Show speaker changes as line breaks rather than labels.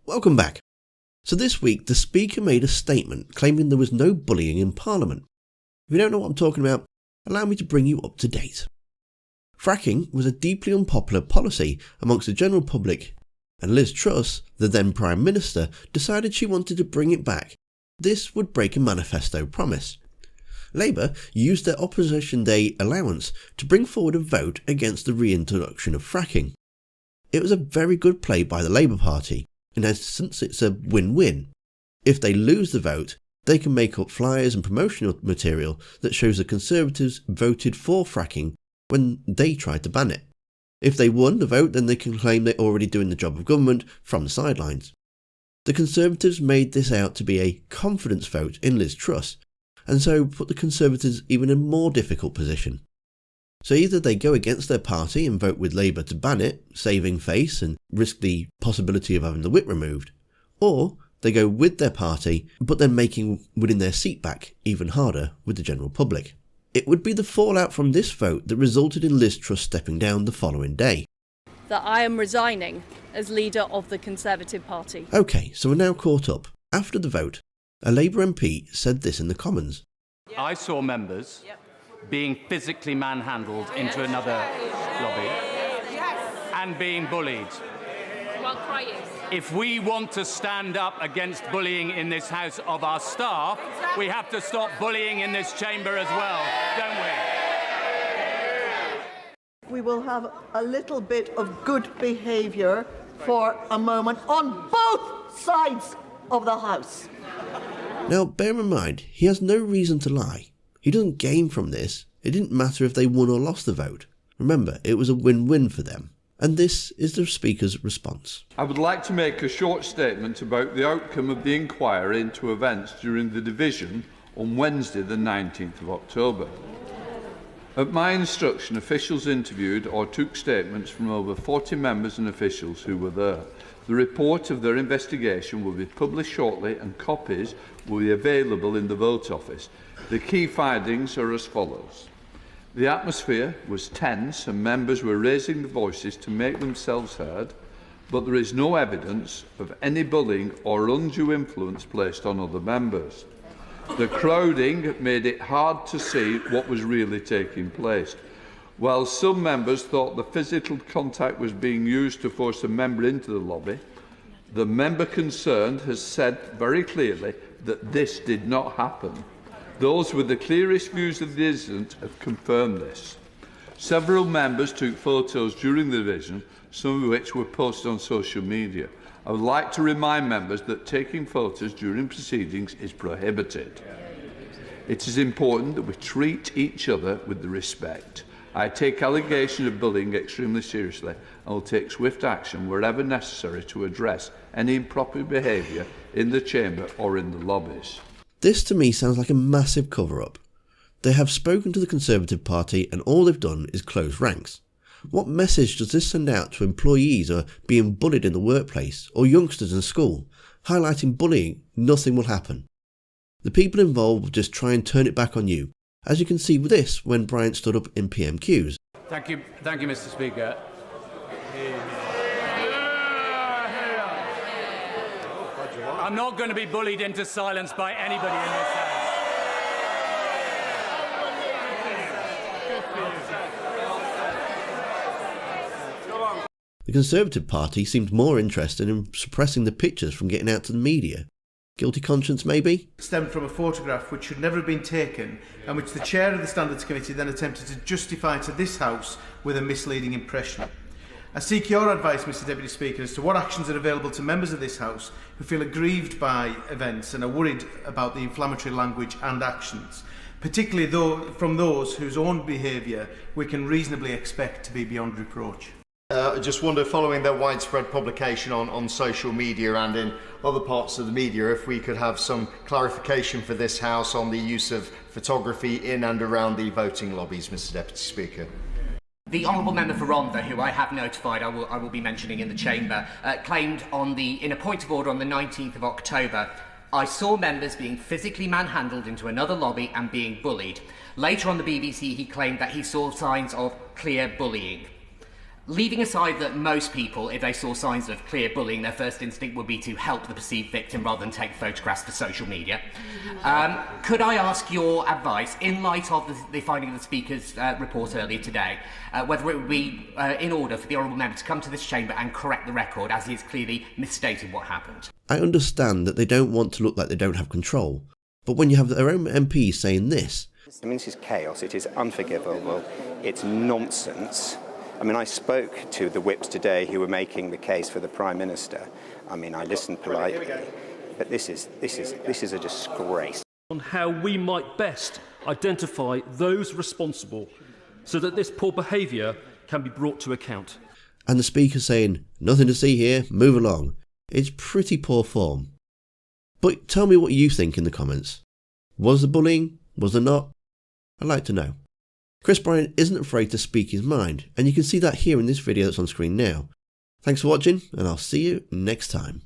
Welcome back. So this week, the Speaker made a statement claiming there was no bullying in Parliament. If you don't know what I'm talking about, allow me to bring you up to date. Fracking was a deeply unpopular policy amongst the general public, and Liz Truss, the then Prime Minister, decided she wanted to bring it back. This would break a manifesto promise. Labour used their Opposition Day allowance to bring forward a vote against the reintroduction of fracking. It was a very good play by the Labour Party, in essence it's a win-win. If they lose the vote, they can make up flyers and promotional material that shows the Conservatives voted for fracking when they tried to ban it. If they won the vote, then they can claim they're already doing the job of government from the sidelines. The Conservatives made this out to be a confidence vote in Liz Truss, and so put the Conservatives even in a more difficult position. So either they go against their party and vote with Labour to ban it, saving face and risk the possibility of having the whip removed, or they go with their party but then making winning their seat back even harder with the general public. It would be the fallout from this vote that resulted in Liz Truss stepping down the following day.
That I am resigning as leader of the Conservative Party.
OK, so we're now caught up. After the vote, a Labour MP said this in the Commons.
I saw members being physically manhandled into another lobby and being bullied.
While crying.
If we want to stand up against bullying in this House of our staff, we have to stop bullying in this chamber as well, don't we?
We will have a little bit of good behaviour for a moment on both sides of the House.
Now, bear in mind, he has no reason to lie. He doesn't gain from this. It didn't matter if they won or lost the vote. Remember, it was a win-win for them. And this is the Speaker's response.
I would like to make a short statement about the outcome of the inquiry into events during the division on Wednesday the 19th of October. At my instruction, officials interviewed or took statements from over 40 members and officials who were there. The report of their investigation will be published shortly and copies will be available in the Vote Office. The key findings are as follows. The atmosphere was tense and members were raising their voices to make themselves heard, but there is no evidence of any bullying or undue influence placed on other members. The crowding made it hard to see what was really taking place. While some members thought the physical contact was being used to force a member into the lobby, the member concerned has said very clearly that this did not happen. Those with the clearest views of the incident have confirmed this. Several members took photos during the division, some of which were posted on social media. I would like to remind members that taking photos during proceedings is prohibited. It is important that we treat each other with the respect. I take allegations of bullying extremely seriously and will take swift action wherever necessary to address any improper behaviour in the chamber or in the lobbies.
This to me sounds like a massive cover-up. They have spoken to the Conservative Party and all they've done is close ranks. What message does this send out to employees who are being bullied in the workplace or youngsters in school? Highlighting bullying, nothing will happen. The people involved will just try and turn it back on you, as you can see with this when Bryant stood up in PMQs.
Thank you, Mr. Speaker. I'm not going to be bullied into silence by anybody in this House.
The Conservative Party seemed more interested in suppressing the pictures from getting out to the media. Guilty conscience, maybe?
Stemmed from a photograph which should never have been taken and which the chair of the Standards Committee then attempted to justify to this House with a misleading impression. I seek your advice, Mr Deputy Speaker, as to what actions are available to members of this House who feel aggrieved by events and are worried about the inflammatory language and actions, particularly from those whose own behaviour we can reasonably expect to be beyond reproach.
I just wonder, following their widespread publication on social media and in other parts of the media, if we could have some clarification for this House on the use of photography in and around the voting lobbies, Mr Deputy Speaker.
The Honourable Member for Rhondda, who I have notified I will be mentioning in the Chamber, claimed in a point of order on the 19th of October, I saw members being physically manhandled into another lobby and being bullied. Later on the BBC, he claimed that he saw signs of clear bullying. Leaving aside that most people, if they saw signs of clear bullying, their first instinct would be to help the perceived victim rather than take photographs for social media. Could I ask your advice, in light of the finding of the Speaker's report earlier today, whether it would be in order for the Honourable Member to come to this chamber and correct the record, as he has clearly misstated what happened?
I understand that they don't want to look like they don't have control, but when you have their own MP saying this...
I mean, this is chaos, it is unforgivable, it's nonsense. I mean, I spoke to the whips today who were making the case for the Prime Minister. I mean, I listened politely, but this is a disgrace.
On how we might best identify those responsible so that this poor behaviour can be brought to account.
And the Speaker saying, nothing to see here, move along. It's pretty poor form. But tell me what you think in the comments. Was there bullying? Was there not? I'd like to know. Chris Bryan isn't afraid to speak his mind, and you can see that here in this video that's on screen now. Thanks for watching, and I'll see you next time.